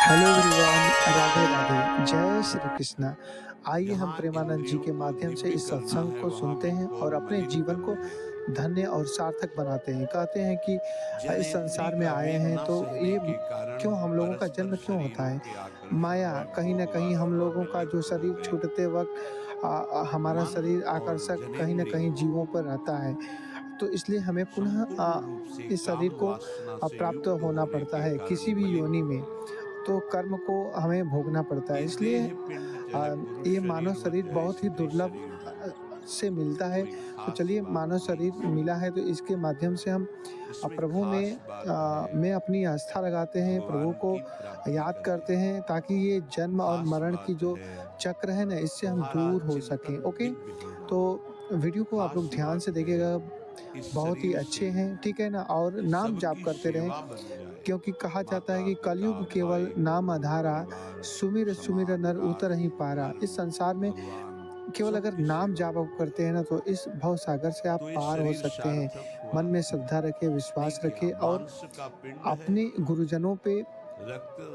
Hello everyone, Radhe Radhe, जय श्री कृष्णा। आइए हम प्रेमानंद जी के माध्यम से इस सत्संग को सुनते हैं और अपने जीवन को धन्य और सार्थक बनाते हैं। कहते हैं कि इस संसार में आए हैं तो ये क्यों हम लोगों का जन्म क्यों होता है? माया, कहीं न कहीं हम लोगों का जो शरीर छूटते वक़्त हमारा शरीर आकर्षक कहीं न कहीं जीवों पर रहता है। तो इसलिए हमें पुनः इस शरीर को प्राप्त होना पड़ता है किसी भी योनि में। तो कर्म को हमें भोगना पड़ता है। इसलिए ये मानव शरीर बहुत ही दुर्लभ से मिलता है। तो चलिए, मानव शरीर मिला है तो इसके माध्यम से हम प्रभु में अपनी आस्था लगाते हैं, प्रभु को याद करते हैं ताकि ये जन्म और मरण की जो चक्र है ना, इससे हम दूर हो सकें। ओके? तो वीडियो को आप लोग ध्यान से देखिएगा, बहुत ही अच्छे हैं, ठीक है ना? और नाम जाप करते रहें, क्योंकि कहा जाता है कि कलयुग केवल नाम आधारा, सुमिर सुमिर नर उतर ही पारा। इस संसार में केवल अगर नाम जाप आप करते हैं ना, तो इस भव सागर से आप पार हो सकते हैं। मन में श्रद्धा रखें, विश्वास रखें और अपने गुरुजनों पे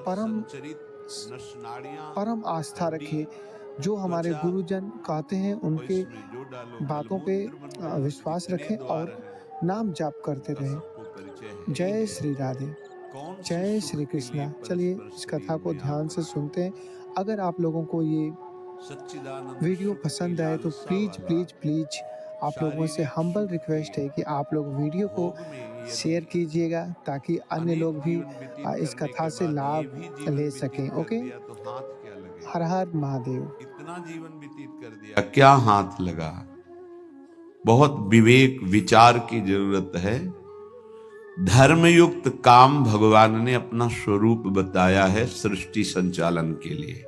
परम परम आस्था रखिए। जो हमारे गुरुजन कहते हैं उनके बातों पे विश्वास रखें और नाम जाप करते रहें। जय श्री राधे, जय श्री कृष्णा। चलिए, इस कथा को ध्यान से सुनते हैं। अगर आप लोगों को ये वीडियो पसंद आए तो प्लीज प्लीज प्लीज आप लोगों से हम्बल रिक्वेस्ट है कि आप लोग वीडियो को शेयर कीजिएगा ताकि अन्य लोग भी इस कथा से लाभ ले सकें। ओके? हर हर महादेव। इतना जीवन व्यतीत कर दिया, क्या हाथ लगा। बहुत विवेक विचार की जरूरत है। धर्मयुक्त काम भगवान ने अपना स्वरूप बताया है सृष्टि संचालन के लिए।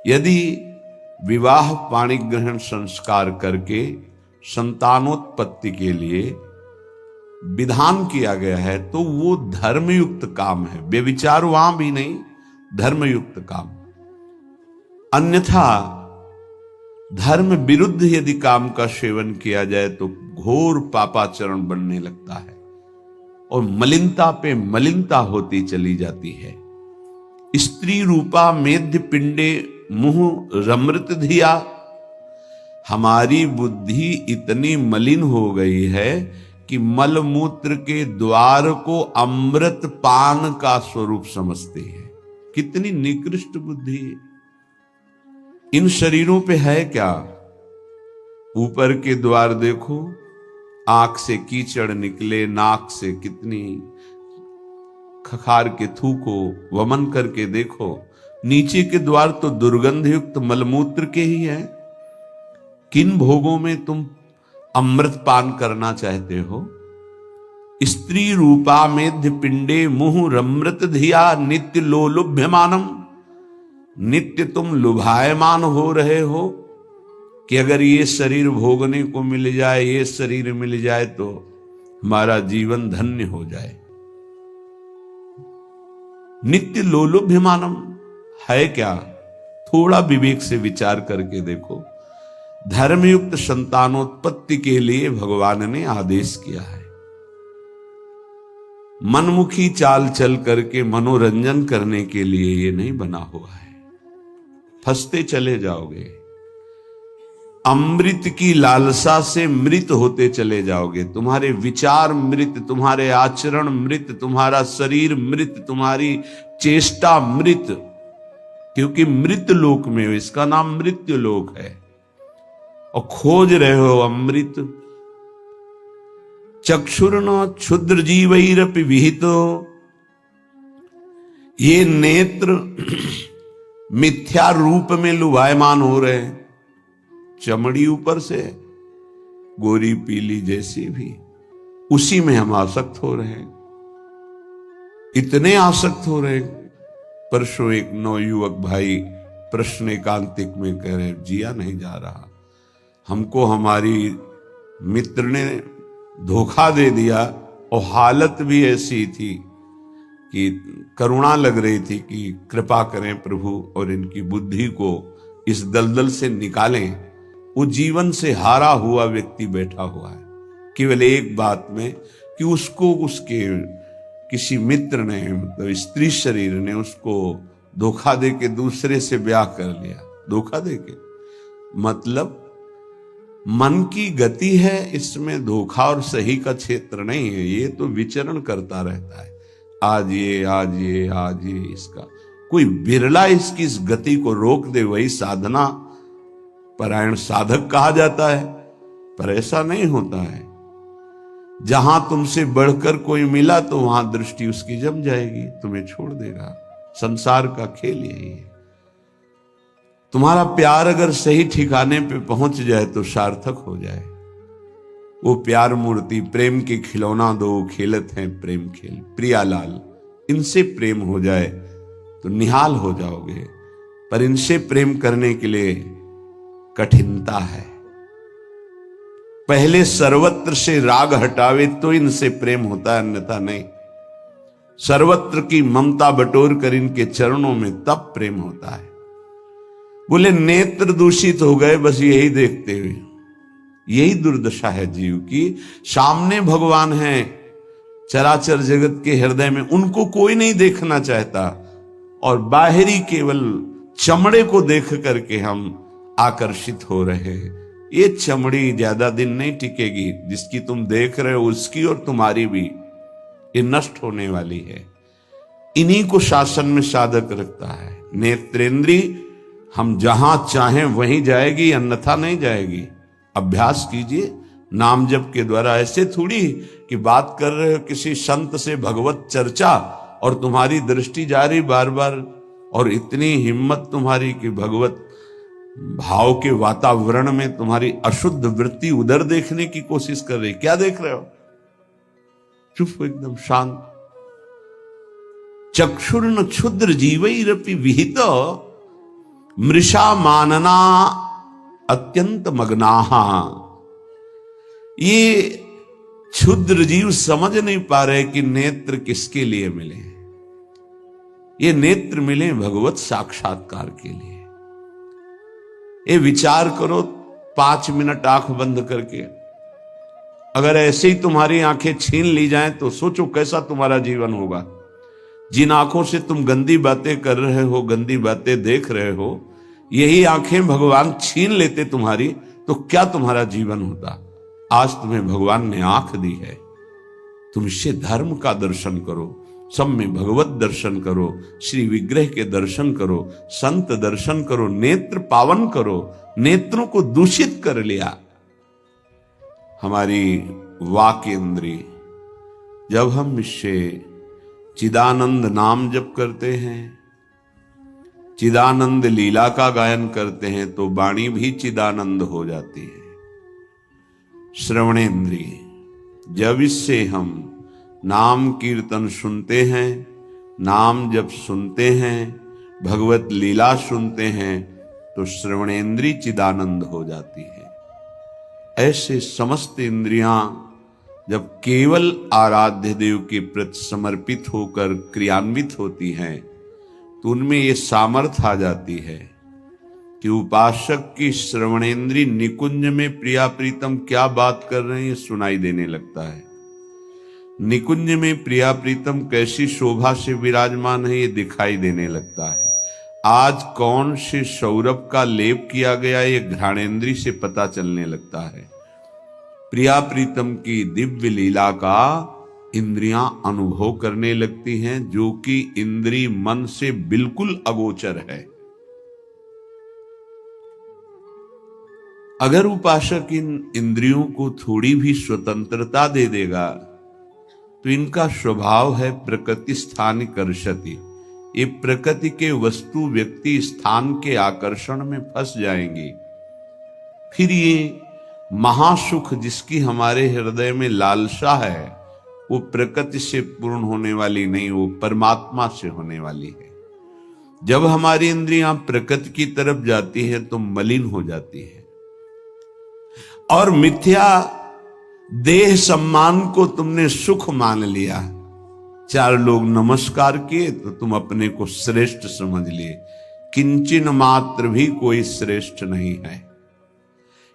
यदि विवाह पाणिग्रहण संस्कार करके संतानोत्पत्ति के लिए विधान किया गया है तो वो धर्मयुक्त काम है, व्यभिचार वहां भी नहीं, धर्मयुक्त काम। अन्यथा धर्म विरुद्ध यदि काम का सेवन किया जाए तो घोर पापाचरण बनने लगता है और मलिनता पे मलिनता होती चली जाती है। स्त्री रूपा मेध्य पिंडे मुंह रमृत धिया। हमारी बुद्धि इतनी मलिन हो गई है कि मलमूत्र के द्वार को अमृत पान का स्वरूप समझते हैं। कितनी निकृष्ट बुद्धि है। इन शरीरों पे है क्या? ऊपर के द्वार देखो, आंख से कीचड़ निकले, नाक से कितनी खखार के थूको, वमन करके देखो। नीचे के द्वार तो दुर्गंध युक्त मलमूत्र के ही है। किन भोगों में तुम अमृत पान करना चाहते हो? स्त्री रूपा मेध्य पिंडे मुहु रमृत धिया नित्य लोलुभ्यमानम। नित्य तुम लुभायमान हो रहे हो कि अगर ये शरीर भोगने को मिल जाए, ये शरीर मिल जाए तो हमारा जीवन धन्य हो जाए। नित्य लोलुभ्यमानम है क्या? थोड़ा विवेक से विचार करके देखो। धर्मयुक्त संतानोत्पत्ति के लिए भगवान ने आदेश किया है। मनमुखी चाल चल करके मनोरंजन करने के लिए ये नहीं बना हुआ है। फंसते चले जाओगे। अमृत की लालसा से मृत होते चले जाओगे। तुम्हारे विचार मृत, तुम्हारे आचरण मृत, तुम्हारा शरीर मृत, तुम्हारी चेष्टा मृत। क्योंकि मृत लोक में हो, इसका नाम मृत्यु लोक है। और खोज रहे हो अमृत। चक्षुर्न क्षुद्र जीवैरपि विहितो। ये नेत्र मिथ्या रूप में लुभायमान हो रहे हैं। चमड़ी ऊपर से गोरी पीली जैसी भी, उसी में हम आसक्त हो रहे हैं। इतने आसक्त हो रहे हैं। परसों एक नवयुवक भाई प्रश्न एकांतिक में कह रहे, जिया नहीं जा रहा, हमको हमारी मित्र ने धोखा दे दिया और हालत भी ऐसी थी कि करुणा लग रही थी कि कृपा करें प्रभु और इनकी बुद्धि को इस दलदल से निकालें। वो जीवन से हारा हुआ व्यक्ति बैठा हुआ है केवल एक बात में कि उसको उसके किसी मित्र ने, मतलब स्त्री शरीर ने उसको धोखा दे के दूसरे से ब्याह कर लिया, धोखा दे के, मतलब मन की गति है, इसमें धोखा और सही का क्षेत्र नहीं है। ये तो विचरण करता रहता है, आज ये आज ये आज ये, इसका कोई बिरला इसकी इस गति को रोक दे, वही साधना परायण साधक कहा जाता है। पर ऐसा नहीं होता है। जहां तुमसे बढ़कर कोई मिला तो वहां दृष्टि उसकी जम जाएगी, तुम्हें छोड़ देगा। संसार का खेल यही है। तुम्हारा प्यार अगर सही ठिकाने पे पहुंच जाए तो सार्थक हो जाए। वो प्यार मूर्ति प्रेम के खिलौना दो खेलत हैं प्रेम खेल, प्रियालाल, इनसे प्रेम हो जाए तो निहाल हो जाओगे। पर इनसे प्रेम करने के लिए कठिनता है। पहले सर्वत्र से राग हटावे तो इनसे प्रेम होता है, अन्यथा नहीं। सर्वत्र की ममता बटोर कर इनके चरणों में तब प्रेम होता है। बोले नेत्र दूषित हो गए बस यही देखते हुए। यही दुर्दशा है जीव की। सामने भगवान है चराचर जगत के हृदय में, उनको कोई नहीं देखना चाहता, और बाहरी केवल चमड़े को देख करके हम आकर्षित हो रहे हैं। ये चमड़ी ज्यादा दिन नहीं टिकेगी, जिसकी तुम देख रहे हो उसकी और तुम्हारी भी, ये नष्ट होने वाली है। इन्हीं को शासन में साधक रखता है। नेत्रेंद्री हम जहां चाहें वहीं जाएगी, अन्यथा नहीं जाएगी। अभ्यास कीजिए नाम जप के द्वारा। ऐसे थोड़ी कि बात कर रहे हो किसी संत से भगवत चर्चा और तुम्हारी दृष्टि जा रही बार बार, और इतनी हिम्मत तुम्हारी कि भगवत भाव के वातावरण में तुम्हारी अशुद्ध वृत्ति उधर देखने की कोशिश कर रही। क्या देख रहे हो? चुप, एकदम शांत। चक्षुर्न क्षुद्र जीवैरपि विहित मृषा मानना अत्यंत मग्नाहा। ये क्षुद्र जीव समझ नहीं पा रहे कि नेत्र किसके लिए मिले। ये नेत्र मिले भगवत साक्षात्कार के लिए। ये विचार करो 5 मिनट आंख बंद करके, अगर ऐसे ही तुम्हारी आंखें छीन ली जाएं तो सोचो कैसा तुम्हारा जीवन होगा। जिन आंखों से तुम गंदी बातें कर रहे हो, गंदी बातें देख रहे हो, यही आंखें भगवान छीन लेते तुम्हारी, तो क्या तुम्हारा जीवन होता। आज तुम्हें भगवान ने आंख दी है, तुम इससे धर्म का दर्शन करो, सब में भगवत दर्शन करो, श्री विग्रह के दर्शन करो, संत दर्शन करो, नेत्र पावन करो। नेत्रों को दूषित कर लिया हमारी वाक इंद्री। जब हम इससे चिदानंद नाम जप करते हैं, चिदानंद लीला का गायन करते हैं, तो वाणी भी चिदानंद हो जाती है। श्रवणेन्द्रिय, जब इससे हम नाम कीर्तन सुनते हैं, नाम जब सुनते हैं, भगवत लीला सुनते हैं, तो श्रवणेन्द्रिय चिदानंद हो जाती है। ऐसे समस्त इंद्रियां जब केवल आराध्य देव के प्रति समर्पित होकर क्रियान्वित होती हैं, तो उनमें ये सामर्थ्य आ जाती है कि उपासक की श्रवणेन्द्रिय निकुंज में प्रिया प्रीतम क्या बात कर रहे हैं ये सुनाई देने लगता है। निकुंज में प्रिया प्रीतम कैसी शोभा से विराजमान है ये दिखाई देने लगता है। आज कौन से सौरभ का लेप किया गया ये घ्राणेन्द्रिय से पता चलने लगता है। प्रिया प्रीतम की दिव्य लीला का इंद्रियां अनुभव करने लगती हैं, जो कि इंद्रिय मन से बिल्कुल अगोचर है। अगर उपासक इन इंद्रियों को थोड़ी भी स्वतंत्रता दे देगा तो इनका स्वभाव है प्रकृति स्थान कर्षति। ये प्रकृति के वस्तु व्यक्ति स्थान के आकर्षण में फंस जाएंगी। फिर ये महासुख जिसकी हमारे हृदय में लालसा है, वो प्रकृति से पूर्ण होने वाली नहीं, वो परमात्मा से होने वाली है। जब हमारी इंद्रियां प्रकृति की तरफ जाती है तो मलिन हो जाती है, और मिथ्या देह सम्मान को तुमने सुख मान लिया। 4 लोग नमस्कार किए तो तुम अपने को श्रेष्ठ समझ लिए। किंचन मात्र भी कोई श्रेष्ठ नहीं है।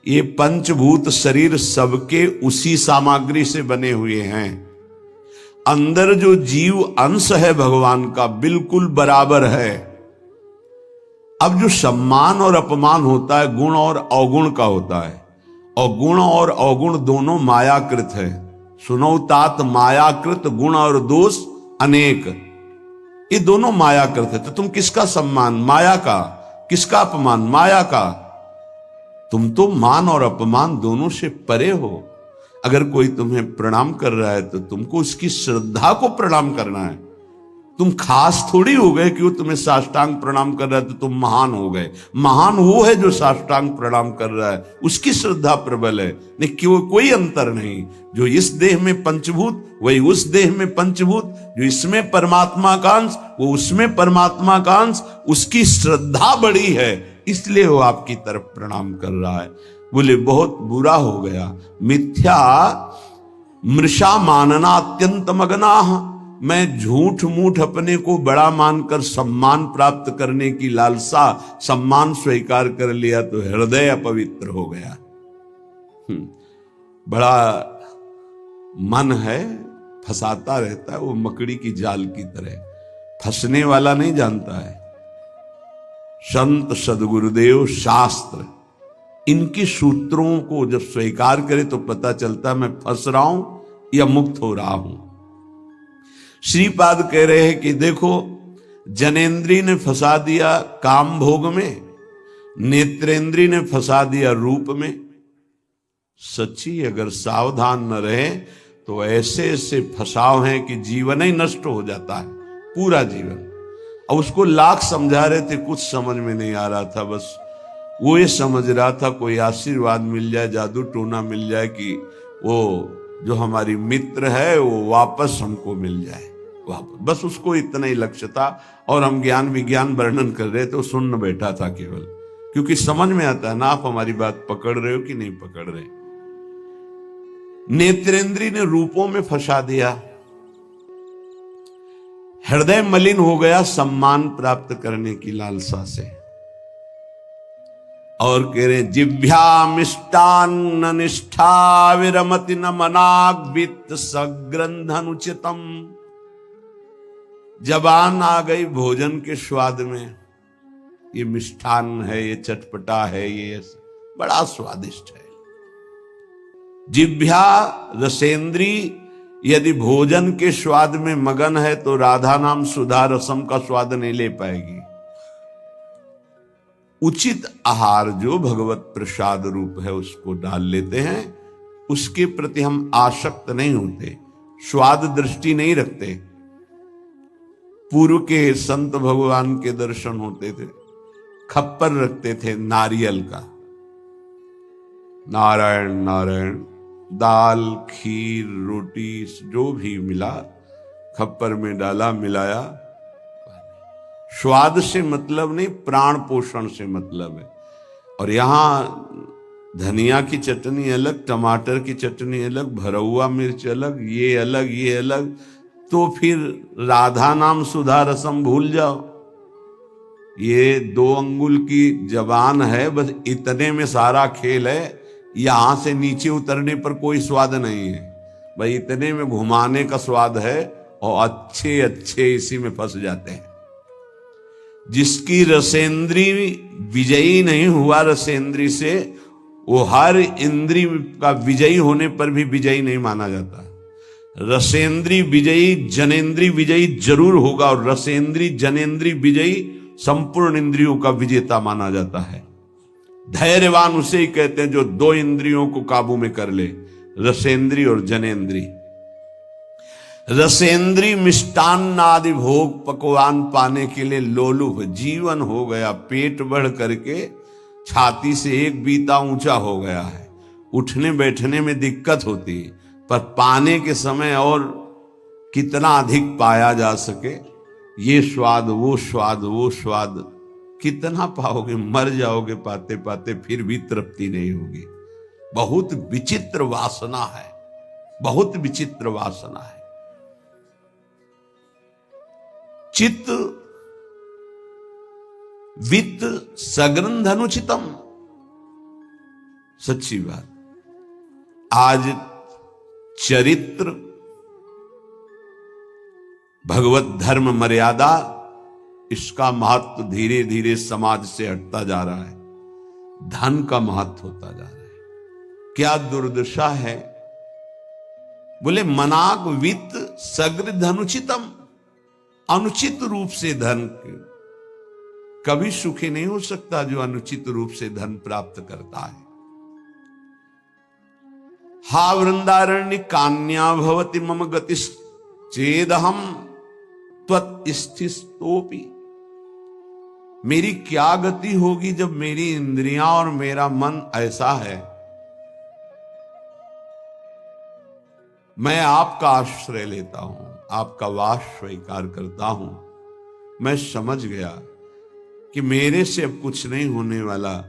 ये पंचभूत शरीर सबके उसी सामग्री से बने हुए हैं। अंदर जो जीव अंश है भगवान का बिल्कुल बराबर है। अब जो सम्मान और अपमान होता है गुण और अवगुण का होता है, और गुण और अवगुण दोनों मायाकृत है। सुनो तात मायाकृत गुण और दोष अनेक, ये दोनों मायाकृत है। तो तुम किसका सम्मान? माया का। किसका अपमान? माया का। तुम तो मान और अपमान दोनों से परे हो। अगर कोई तुम्हें प्रणाम कर रहा है तो तुमको उसकी श्रद्धा को प्रणाम करना है। तुम खास थोड़ी हो गए कि वो तुम्हें साष्टांग प्रणाम कर रहा है तो तुम महान हो गए। महान वो है जो साष्टांग प्रणाम कर रहा है, उसकी श्रद्धा प्रबल है। नहीं क्यों, कोई अंतर नहीं। जो इस देह में पंचभूत वही उस देह में पंचभूत, जो इसमें परमात्मा का अंश वो उसमें परमात्मा का अंश, उसकी श्रद्धा बड़ी है इसलिए वो आपकी तरफ प्रणाम कर रहा है। बोले बहुत बुरा हो गया। मिथ्या मृषा मानना अत्यंत मगनाह, मैं झूठ मूठ अपने को बड़ा मानकर सम्मान प्राप्त करने की लालसा, सम्मान स्वीकार कर लिया तो हृदय अपवित्र हो गया। बड़ा मन है, फंसाता रहता है, वो मकड़ी की जाल की तरह, फंसने वाला नहीं जानता है। संत सदगुरुदेव शास्त्र इनकी सूत्रों को जब स्वीकार करे तो पता चलता है मैं फंस रहा हूं या मुक्त हो रहा हूं। श्रीपाद कह रहे हैं कि देखो, जनेन्द्री ने फंसा दिया काम भोग में, नेत्रेंद्री ने फंसा दिया रूप में। सच्ची अगर सावधान न रहे तो ऐसे ऐसे फंसाव हैं कि जीवन ही नष्ट हो जाता है, पूरा जीवन। अब उसको लाख समझा रहे थे, कुछ समझ में नहीं आ रहा था। बस वो ये समझ रहा था कोई आशीर्वाद मिल जाए, जादू टोना मिल जाए कि वो जो हमारी मित्र है वो वापस हमको मिल जाए वापस। बस उसको इतना ही लक्ष्य था। और हम ज्ञान विज्ञान वर्णन कर रहे थे, वो सुन बैठा था केवल, क्योंकि समझ में आता है ना आप हमारी बात पकड़ रहे हो कि नहीं पकड़ रहे। नेत्रेंद्री ने रूपों में फंसा दिया, हृदय मलिन हो गया सम्मान प्राप्त करने की लालसा से। और कह रहे जिभ्या मिष्टान्न निष्ठा विरमति न मनाग्वित सग्रंथनुचितम। जबान आ गई भोजन के स्वाद में, ये मिष्ठान्न है, ये चटपटा है, ये बड़ा स्वादिष्ट है। जिभ्या रसेंद्री यदि भोजन के स्वाद में मगन है तो राधा नाम सुधा रसम का स्वाद नहीं ले पाएगी। उचित आहार जो भगवत प्रसाद रूप है उसको डाल लेते हैं, उसके प्रति हम आसक्त नहीं होते, स्वाद दृष्टि नहीं रखते। पूर्व के संत भगवान के दर्शन होते थे, खप्पर रखते थे नारियल का, नारायण नारायण, दाल खीर रोटी जो भी मिला खप्पर में डाला, मिलाया। स्वाद से मतलब नहीं, प्राण पोषण से मतलब है। और यहां धनिया की चटनी अलग, टमाटर की चटनी अलग, भरौआ मिर्च अलग, ये अलग ये अलग, तो फिर राधा नाम सुधा रसम भूल जाओ। ये 2 अंगुल की जबान है, बस इतने में सारा खेल है। यहां से नीचे उतरने पर कोई स्वाद नहीं है, भाई इतने में घुमाने का स्वाद है। और अच्छे अच्छे इसी में फंस जाते हैं। जिसकी रसेंद्री विजयी नहीं हुआ रसेंद्री से, वो हर इंद्री का विजयी होने पर भी विजयी नहीं माना जाता। रसेंद्री विजयी जनेन्द्री विजयी जरूर होगा, और रसेंद्री जनेन्द्री विजयी संपूर्ण इंद्रियों का विजेता माना जाता है। धैर्यवान उसे ही कहते हैं जो 2 इंद्रियों को काबू में कर ले, रसेंद्री और जनेन्द्री। रसेंद्री मिष्टान्न आदि भोग पकवान पाने के लिए लोलुप जीवन हो गया, पेट बढ़ करके छाती से एक बीता ऊंचा हो गया है। उठने बैठने में दिक्कत होती है, पर पाने के समय और कितना अधिक पाया जा सके, ये स्वाद वो स्वाद वो स्वाद कितना पाओगे, मर जाओगे पाते पाते, फिर भी तृप्ति नहीं होगी। बहुत विचित्र वासना है, बहुत विचित्र वासना है। चित्त वित्त सग्रंथ अनुचितम, सच्ची बात। आज चरित्र भगवत धर्म मर्यादा, इसका महत्व धीरे धीरे समाज से हटता जा रहा है, धन का महत्व होता जा रहा है। क्या दुर्दशा है। बोले मनाग वित्त सगृ धनुचितम, अनुचित रूप से धन कभी सुखी नहीं हो सकता जो अनुचित रूप से धन प्राप्त करता है। हा वृंदारण्य कान्या भवति मम गतिश्चेदहम त्वत्स्थितोपि, मेरी क्या गति होगी जब मेरी इंद्रियां और मेरा मन ऐसा है। मैं आपका आश्रय लेता हूं, आपका वास स्वीकार करता हूं। मैं समझ गया कि मेरे से अब कुछ नहीं होने वाला,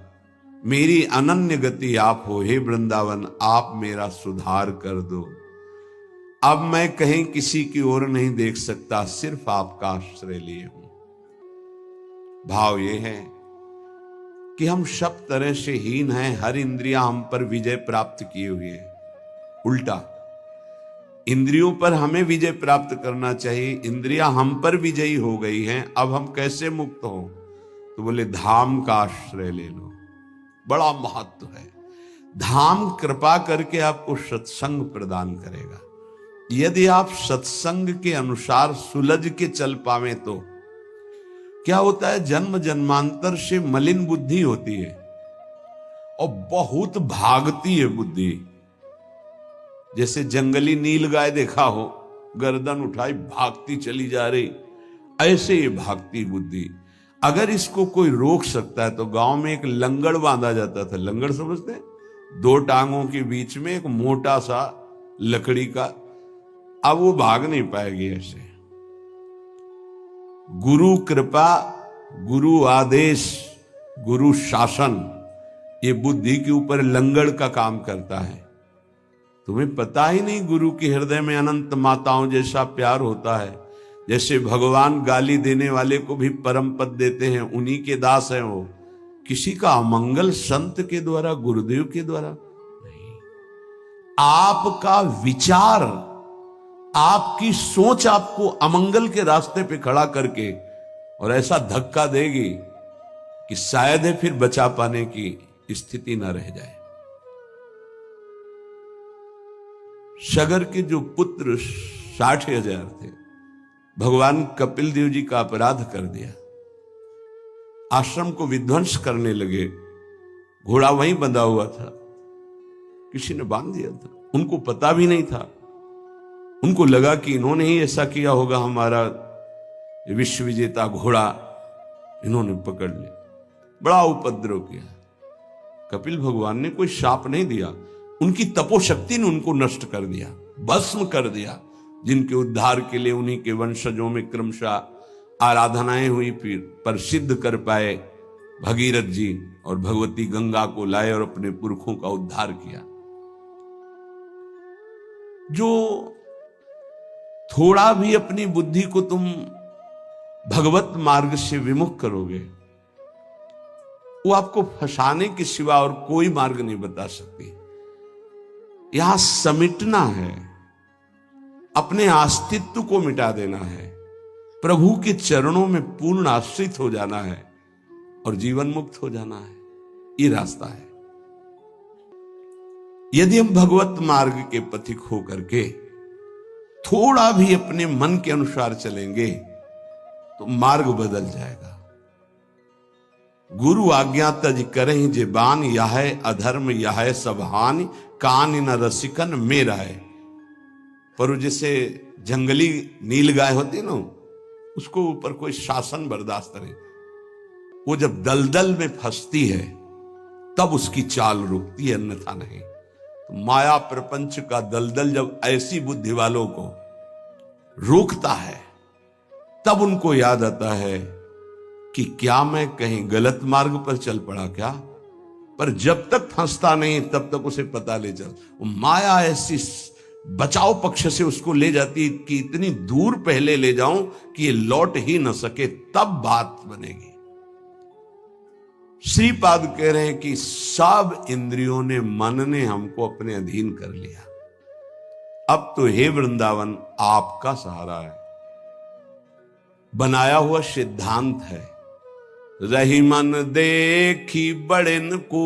मेरी अनन्य गति आप हो। हे वृंदावन, आप मेरा सुधार कर दो। अब मैं कहीं किसी की ओर नहीं देख सकता, सिर्फ आपका आश्रय लिए हूं। भाव यह है कि हम सब तरह से हीन हैं, हर इंद्रियां हम पर विजय प्राप्त किए हुए है। उल्टा इंद्रियों पर हमें विजय प्राप्त करना चाहिए, इंद्रियां हम पर विजयी हो गई हैं। अब हम कैसे मुक्त हो। तो बोले धाम का आश्रय ले लो, बड़ा महत्व है। धाम कृपा करके आपको सत्संग प्रदान करेगा। यदि आप सत्संग के अनुसार सुलझ के चल पावे तो क्या होता है, जन्म जन्मांतर से मलिन बुद्धि होती है और बहुत भागती है बुद्धि। जैसे जंगली नील गाय देखा हो, गर्दन उठाई भागती चली जा रही, ऐसे ये भागती बुद्धि। अगर इसको कोई रोक सकता है तो गांव में एक लंगड़ बांधा जाता था। लंगड़ समझते हैं, दो टांगों के बीच में एक मोटा सा लकड़ी का। अब वो भाग नहीं पाएगी ऐसे। गुरु कृपा, गुरु आदेश, गुरु शासन, ये बुद्धि के ऊपर लंगड़ का काम करता है। तुम्हें पता ही नहीं गुरु के हृदय में अनंत माताओं जैसा प्यार होता है। जैसे भगवान गाली देने वाले को भी परम पद देते हैं, उन्हीं के दास हैं वो। किसी का अमंगल संत के द्वारा, गुरुदेव के द्वारा नहीं। आपका विचार, आपकी सोच आपको अमंगल के रास्ते पे खड़ा करके और ऐसा धक्का देगी कि शायद है फिर बचा पाने की स्थिति न रह जाए। सगर के जो पुत्र 60,000 थे, भगवान कपिल देव जी का अपराध कर दिया, आश्रम को विध्वंस करने लगे। घोड़ा वहीं बंधा हुआ था, किसी ने बांध दिया था, उनको पता भी नहीं था। उनको लगा कि इन्होंने ही ऐसा किया होगा, हमारा विश्व विजेता घोड़ा इन्होंने पकड़ लिया। बड़ा उपद्रव किया। कपिल भगवान ने कोई शाप नहीं दिया, उनकी तपोशक्ति ने उनको नष्ट कर दिया, भस्म कर दिया। जिनके उद्धार के लिए उन्हीं के वंशजों में क्रमशः आराधनाएं हुई, फिर पर सिद्ध कर पाए भगीरथ जी और भगवती गंगा को लाए और अपने पुरखों का उद्धार किया। जो थोड़ा भी अपनी बुद्धि को तुम भगवत मार्ग से विमुख करोगे, वो आपको फंसाने के सिवा और कोई मार्ग नहीं बता सकती। यहां समिटना है, अपने अस्तित्व को मिटा देना है, प्रभु के चरणों में पूर्ण आश्रित हो जाना है और जीवन मुक्त हो जाना है। ये रास्ता है। यदि हम भगवत मार्ग के पथिक हो करके थोड़ा भी अपने मन के अनुसार चलेंगे तो मार्ग बदल जाएगा। गुरु आज्ञा तज करहि जे बान, यह अधर्म यह सब हानि, कान न रसिकन मेरा है। पर जैसे जंगली नील गाय होती है ना, उसको ऊपर कोई शासन बर्दाश्त नहीं। वो जब दलदल में फंसती है तब उसकी चाल रुकती है, अन्यथा नहीं। तो माया प्रपंच का दलदल जब ऐसी बुद्धि वालों को रोकता है, तब उनको याद आता है कि क्या मैं कहीं गलत मार्ग पर चल पड़ा क्या। पर जब तक फंसता नहीं तब तक उसे पता ले चल। माया ऐसी बचाव पक्ष से उसको ले जाती कि इतनी दूर पहले ले जाऊं कि ये लौट ही न सके, तब बात बनेगी। श्रीपाद कह रहे हैं कि सब इंद्रियों ने, मन ने हमको अपने अधीन कर लिया। अब तो हे वृंदावन आपका सहारा है। बनाया हुआ सिद्धांत है। रही मन देखी बड़न को,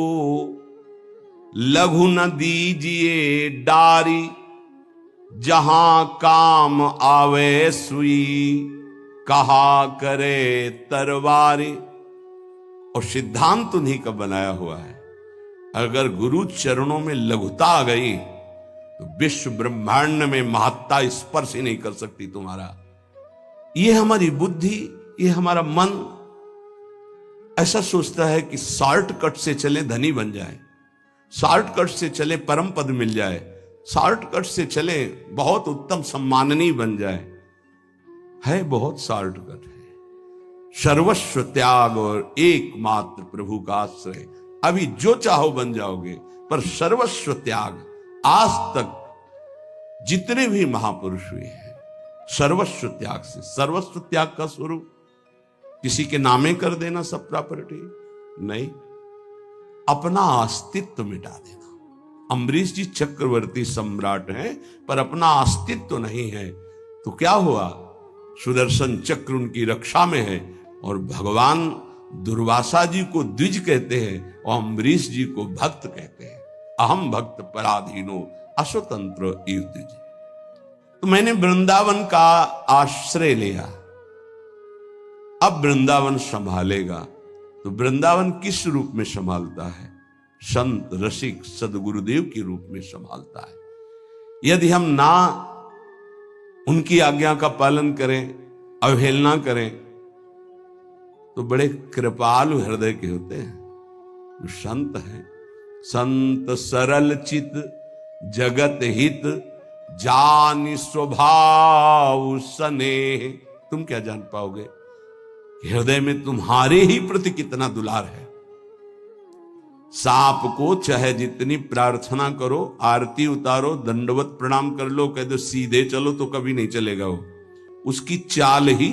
लघु न दीजिए डारी, जहां काम आवे सुई, कहा करे तरवारी। और सिद्धांत उन्हीं का बनाया हुआ है। अगर गुरु चरणों में लघुता आ गई तो विश्व ब्रह्मांड में महत्ता स्पर्श ही नहीं कर सकती तुम्हारा। ये हमारी बुद्धि, ये हमारा मन ऐसा सोचता है कि शॉर्टकट से चले धनी बन जाए, शॉर्टकट से चले परम पद मिल जाए, शॉर्टकट से चले बहुत उत्तम सम्माननीय बन जाए। है बहुत शॉर्टकट है। सर्वस्व त्याग और एकमात्र प्रभु का आश्रय। अभी जो चाहो बन जाओगे, पर सर्वस्व त्याग। आज तक जितने भी महापुरुष हुए हैं सर्वस्व त्याग से। सर्वस्व त्याग का स्वरूप किसी के नामे कर देना सब प्रॉपर्टी नहीं, अपना अस्तित्व मिटा देना। अम्बरीश जी चक्रवर्ती सम्राट हैं पर अपना अस्तित्व नहीं है, तो क्या हुआ? सुदर्शन चक्र उनकी रक्षा में है और भगवान दुर्वासा जी को द्विज कहते हैं और अम्बरीश जी को भक्त कहते हैं। अहम भक्त पराधीनो अस्वतंत्र इव द्विज। तो मैंने वृंदावन का आश्रय लिया। अब वृंदावन संभालेगा तो वृंदावन किस रूप में संभालता है? संत रसिक सदगुरुदेव के रूप में संभालता है। यदि हम ना उनकी आज्ञा का पालन करें, अवहेलना करें, तो बड़े कृपालु हृदय के होते हैं जो संत हैं। संत सरल चित जगत हित, जानि स्वभाव स्नेह। तुम क्या जान पाओगे हृदय में तुम्हारे ही प्रति कितना दुलार है। सांप को चाहे जितनी प्रार्थना करो, आरती उतारो, दंडवत प्रणाम कर लो, कह दो सीधे चलो तो कभी नहीं चलेगा वो। उसकी चाल ही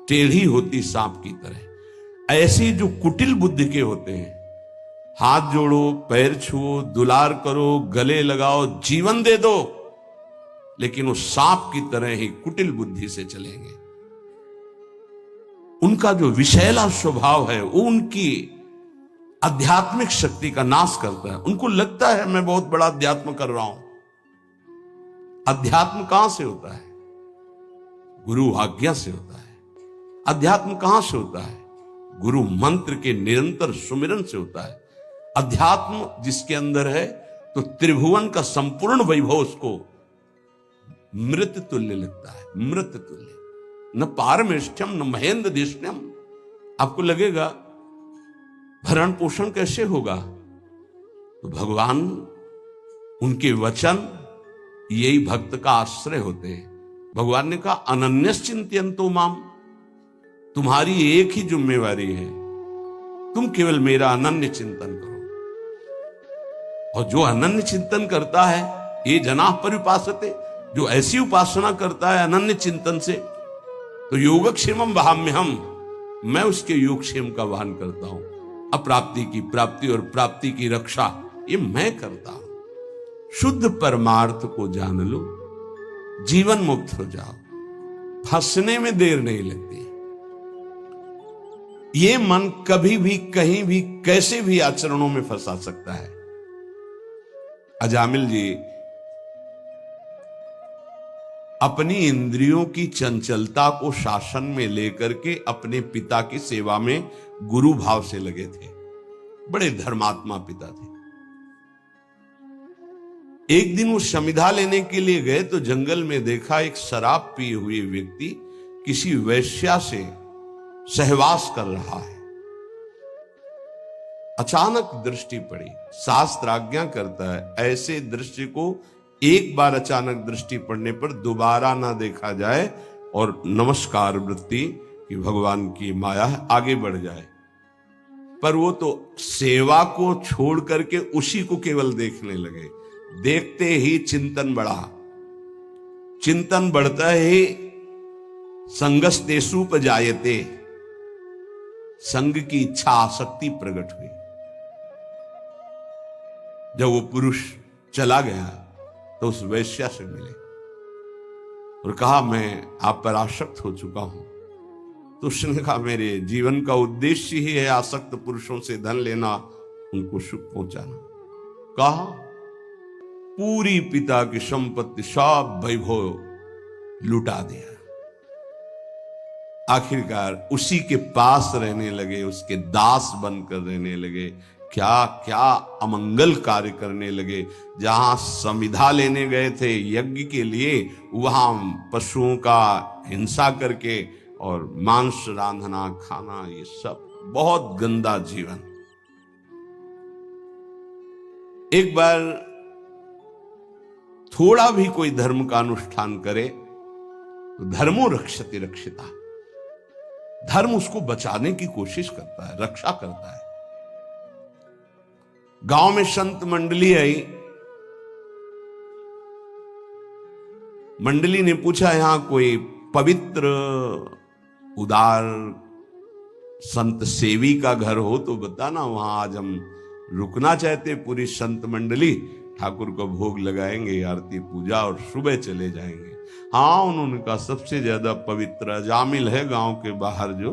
टेढ़ी होती सांप की तरह। ऐसी जो कुटिल बुद्धि के होते हैं, हाथ जोड़ो, पैर छुओ, दुलार करो, गले लगाओ, जीवन दे दो, लेकिन वो सांप की तरह ही कुटिल बुद्धि से चलेंगे। उनका जो विषैला स्वभाव है वो उनकी आध्यात्मिक शक्ति का नाश करता है। उनको लगता है मैं बहुत बड़ा अध्यात्म कर रहा हूं। अध्यात्म कहां से होता है? गुरु आज्ञा से होता है। अध्यात्म कहां से होता है? गुरु मंत्र के निरंतर सुमिरन से होता है। अध्यात्म जिसके अंदर है तो त्रिभुवन का संपूर्ण वैभव उसको मृत तुल्य लगता है। मृत तुल्य, न पारमेष्ठ्यम न महेंद्र देष्ण्यम। आपको लगेगा भरण पोषण कैसे होगा? तो भगवान, उनके वचन यही भक्त का आश्रय होते हैं। भगवान ने कहा अनन्यस चिंतयन्तो माम। तुम्हारी एक ही जिम्मेवारी है, तुम केवल मेरा अनन्य चिंतन करो। और जो अनन्य चिंतन करता है ये जनाः परिपासते, जो ऐसी उपासना करता है अनन्य चिंतन से, तो योगक्षेमम वहाम्यहम, मैं उसके योगक्षेम का वहन करता हूं। अप्राप्ति की प्राप्ति और प्राप्ति की रक्षा ये मैं करता हूं। शुद्ध परमार्थ को जान लो, जीवन मुक्त हो जाओ, फंसने में देर नहीं लगती। ये मन कभी भी कहीं भी कैसे भी आचरणों में फंसा सकता है। अजामिल जी अपनी इंद्रियों की चंचलता को शासन में लेकर के अपने पिता की सेवा में गुरु भाव से लगे थे। बड़े धर्मात्मा पिता थे। एक दिन वो समिधा लेने के लिए गए तो जंगल में देखा एक शराब पिए हुए व्यक्ति किसी वेश्या से सहवास कर रहा है। अचानक दृष्टि पड़ी। शास्त्र आज्ञा करता है ऐसे दृश्य को एक बार अचानक दृष्टि पड़ने पर दोबारा ना देखा जाए और नमस्कार वृत्ति कि भगवान की माया है आगे बढ़ जाए। पर वो तो सेवा को छोड़ करके उसी को केवल देखने लगे। देखते ही चिंतन बढ़ा। चिंतन बढ़ता ही संगस्तेषुपजायते, संग की इच्छा आसक्ति प्रकट हुई। जब वो पुरुष चला गया तो उस वैश्या से मिले और कहा मैं आप पर आसक्त हो चुका हूं, तो उसने कहा मेरे जीवन का उद्देश्य ही है आसक्त पुरुषों से धन लेना, उनको सुख पहुंचाना। कहा पूरी पिता की संपत्ति सब वैभव लुटा दिया। आखिरकार उसी के पास रहने लगे, उसके दास बनकर रहने लगे, क्या क्या अमंगल कार्य करने लगे। जहां संविदा लेने गए थे यज्ञ के लिए, वहां पशुओं का हिंसा करके और मांस रांधना खाना, ये सब बहुत गंदा जीवन। एक बार थोड़ा भी कोई धर्म का अनुष्ठान करे तो धर्मो रक्षति रक्षिता, धर्म उसको बचाने की कोशिश करता है, रक्षा करता है। गांव में संत मंडली आई, मंडली ने पूछा यहां कोई पवित्र उदार संत सेवी का घर हो तो बताना, वहां आज हम रुकना चाहते। पूरी संत मंडली ठाकुर को भोग लगाएंगे, आरती पूजा और सुबह चले जाएंगे। हाँ, उन्होंने कहा सबसे ज्यादा पवित्र अजामिल है गांव के बाहर, जो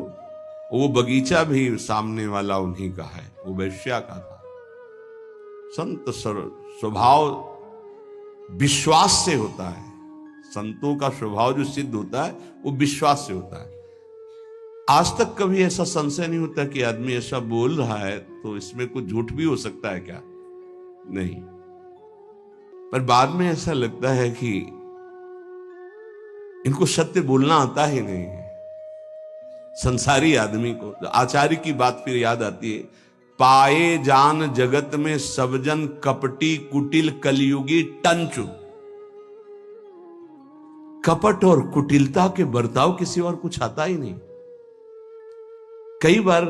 वो बगीचा भी सामने वाला उन्हीं का है, वो वैश्या का था। संत स्वभाव विश्वास से होता है, संतों का स्वभाव जो सिद्ध होता है वो विश्वास से होता है। आज तक कभी ऐसा संशय नहीं होता कि आदमी ऐसा बोल रहा है तो इसमें कुछ झूठ भी हो सकता है क्या, नहीं। पर बाद में ऐसा लगता है कि इनको सत्य बोलना आता ही नहीं है। संसारी आदमी को आचार्य की बात फिर याद आती है, पाए जान जगत में सब जन कपटी कुटिल कलयुगी टंचु। कपट और कुटिलता के बर्ताव किसी और कुछ आता ही नहीं। कई बार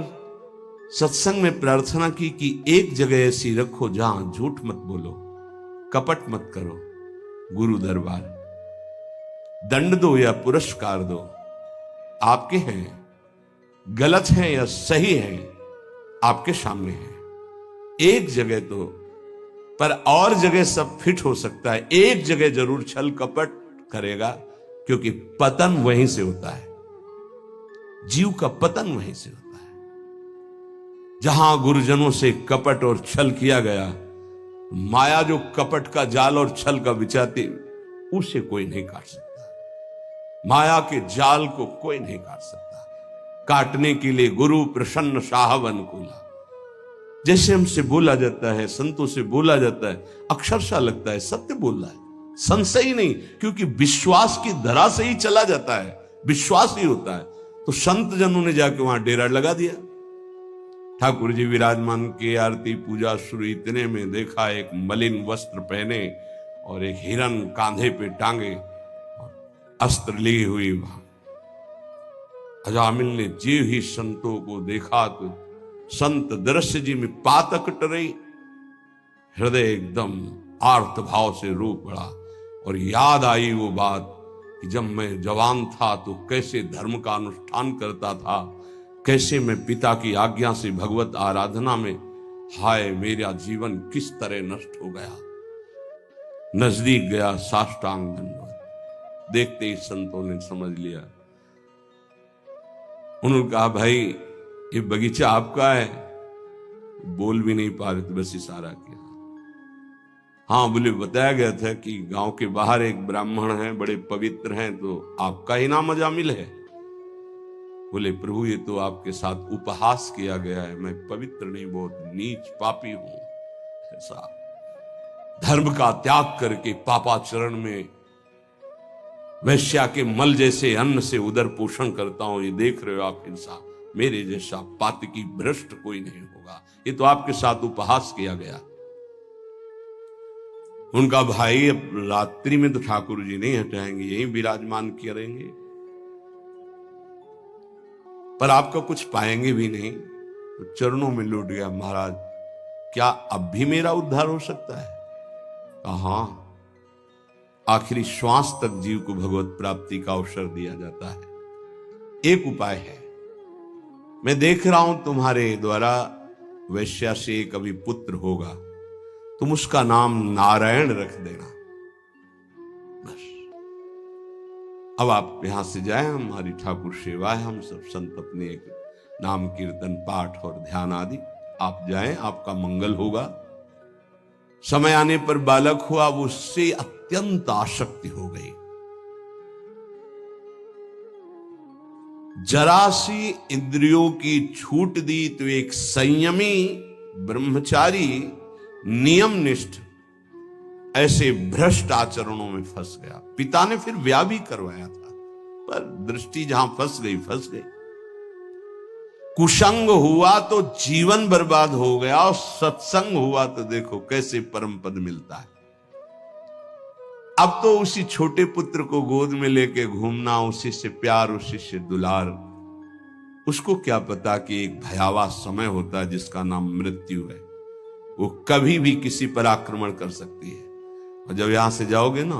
सत्संग में प्रार्थना की कि एक जगह ऐसी रखो जहां झूठ मत बोलो, कपट मत करो, गुरु दरबार। दंड दो या पुरस्कार दो, आपके हैं, गलत हैं या सही हैं आपके सामने है। एक जगह तो, पर और जगह सब फिट हो सकता है, एक जगह जरूर छल कपट करेगा, क्योंकि पतन वहीं से होता है, जीव का पतन वहीं से होता है। जहां गुरुजनों से कपट और छल किया गया, माया जो कपट का जाल और छल का बिछाती, उसे कोई नहीं काट सकता। माया के जाल को कोई नहीं काट सकता। काटने के लिए गुरु प्रसन्न साहब अनुकूला, जैसे हमसे बोला जाता है, संतों से बोला जाता है, अक्षरशः लगता है सत्य बोल रहा है, संशय ही नहीं, क्योंकि विश्वास की धरा से ही चला जाता है, विश्वास ही होता है। तो संत जनों ने जाके वहां डेरा लगा दिया। ठाकुर जी विराजमान के, आरती पूजा शुरू, इतने में देखा एक मलिन वस्त्र पहने और एक हिरन कांधे पे टांगे और अस्त्र ली हुई वहां। अजामिल ने जीव ही संतों को देखा तो संत दृश्य जी में पातक टरई, हृदय एकदम आर्त भाव से रो पड़ा और याद आई वो बात कि जब मैं जवान था तो कैसे धर्म का अनुष्ठान करता था, कैसे मैं पिता की आज्ञा से भगवत आराधना में, हाय मेरा जीवन किस तरह नष्ट हो गया। नजदीक गया, साष्टांग दंडवत। देखते ही संतों ने समझ लिया। उन्होंने कहा भाई ये बगीचा आपका है। बोल भी नहीं पा रहे थे, बस इशारा किया। हाँ बोले, बताया गया था कि गांव के बाहर एक ब्राह्मण हैं, बड़े पवित्र हैं, तो आपका ही नाम अजामिल है। बोले प्रभु ये तो आपके साथ उपहास किया गया है, मैं पवित्र नहीं, बहुत नीच पापी हूं। ऐसा धर्म का त्याग करके पापाचरण में वैश्या के मल जैसे अन्न से उदर पोषण करता हूं, ये देख रहे हो आप हिंसा, मेरे जैसा पातकी भ्रष्ट कोई नहीं होगा। ये तो आपके साथ उपहास किया गया। उनका भाई अब रात्रि में तो ठाकुर जी नहीं हटाएंगे, यही विराजमान करेंगे, पर आपका कुछ पाएंगे भी नहीं। तो चरणों में लौट गया, महाराज क्या अब भी मेरा उद्धार हो सकता है? कहा आखिरी श्वास तक जीव को भगवत प्राप्ति का अवसर दिया जाता है। एक उपाय है, मैं देख रहा हूं तुम्हारे द्वारा वैश्या से कभी पुत्र होगा, तुम उसका नाम नारायण रख देना, बस। अब आप यहां से जाएं, हमारी ठाकुर सेवा है, हम सब संत अपने एक नाम कीर्तन पाठ और ध्यान आदि, आप जाएं, आपका मंगल होगा। समय आने पर बालक हुआ, वो उससे अत्यंत आसक्ति हो गई। जरा सी इंद्रियों की छूट दी तो एक संयमी ब्रह्मचारी नियमनिष्ठ ऐसे भ्रष्ट आचरणों में फंस गया। पिता ने फिर ब्याह भी करवाया था, पर दृष्टि जहां फंस गई। कुसंग हुआ तो जीवन बर्बाद हो गया, और सत्संग हुआ तो देखो कैसे परम पद मिलता है। अब तो उसी छोटे पुत्र को गोद में लेके घूमना, उसी से प्यार, उसी से दुलार। उसको क्या पता कि एक भयावह समय होता है जिसका नाम मृत्यु है। वो कभी भी किसी पर आक्रमण कर सकती है, और जब यहां से जाओगे ना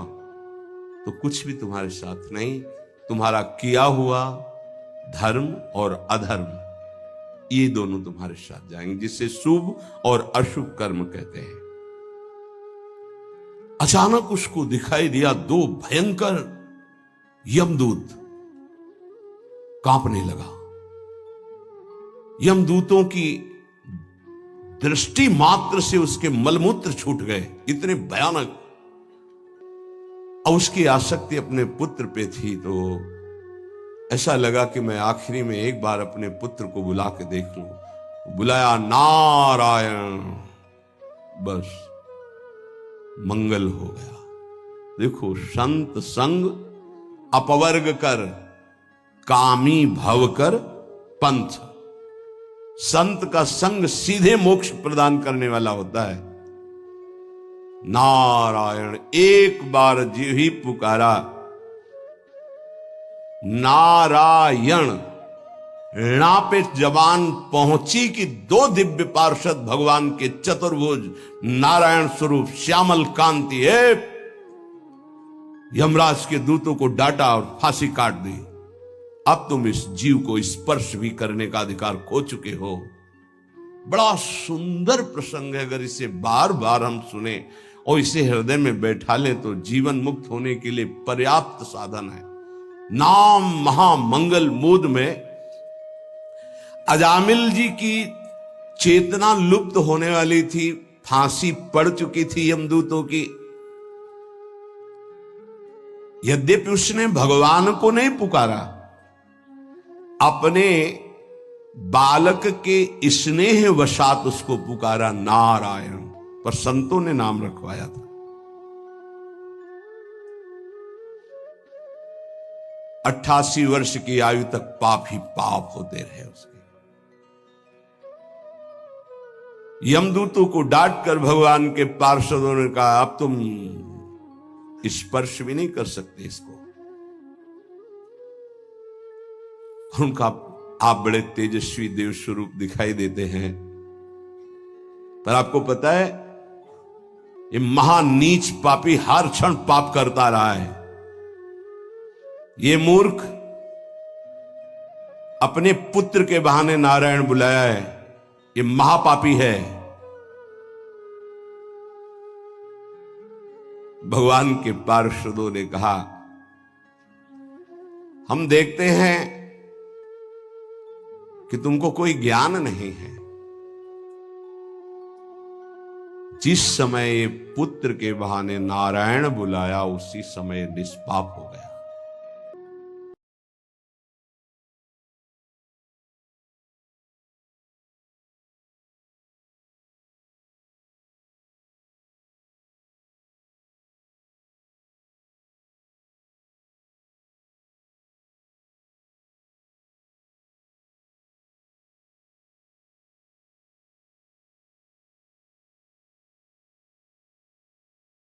तो कुछ भी तुम्हारे साथ नहीं, तुम्हारा किया हुआ धर्म और अधर्म ये दोनों तुम्हारे साथ जाएंगे, जिसे शुभ और अशुभ कर्म कहते हैं। अचानक उसको दिखाई दिया दो भयंकर यमदूत। कांपने लगा। यमदूतों की दृष्टि मात्र से उसके मलमूत्र छूट गए, इतने भयानक। और उसकी आसक्ति अपने पुत्र पे थी, तो ऐसा लगा कि मैं आखिरी में एक बार अपने पुत्र को बुला के देख लूं। बुलाया, नारायण, बस मंगल हो गया। देखो, संत संग अपवर्ग कर, कामी भव कर पंथ। संत का संग सीधे मोक्ष प्रदान करने वाला होता है। नारायण, एक बार जी ही पुकारा नारायण, णा पे जबान पहुंची कि दो दिव्य पार्षद भगवान के चतुर्भुज नारायण स्वरूप श्यामल कांति है, यमराज के दूतों को डांटा और फांसी काट दी। अब तुम इस जीव को स्पर्श भी करने का अधिकार खो चुके हो। बड़ा सुंदर प्रसंग है। अगर इसे बार बार हम सुने और इसे हृदय में बैठा लें तो जीवन मुक्त होने के लिए पर्याप्त साधन है। नाम महामंगल मूद में अजामिल जी की चेतना लुप्त होने वाली थी, फांसी पड़ चुकी थी यमदूतों की। यद्यपि उसने भगवान को नहीं पुकारा, अपने बालक के स्नेह वशात उसको पुकारा नारायण, पर संतों ने नाम रखवाया था। 88 वर्ष की आयु तक पाप ही पाप होते रहे उसके। यमदूतों को डांट कर भगवान के पार्षदों ने कहा, अब तुम स्पर्श भी नहीं कर सकते इसको। उनका आप बड़े तेजस्वी देव स्वरूप दिखाई देते हैं, पर आपको पता है ये महानीच पापी हर क्षण पाप करता रहा है। ये मूर्ख अपने पुत्र के बहाने नारायण बुलाया है, ये महापापी है। भगवान के पार्षदों ने कहा, हम देखते हैं कि तुमको कोई ज्ञान नहीं है। जिस समय ये पुत्र के बहाने नारायण बुलाया, उसी समय निष्पाप हो गया।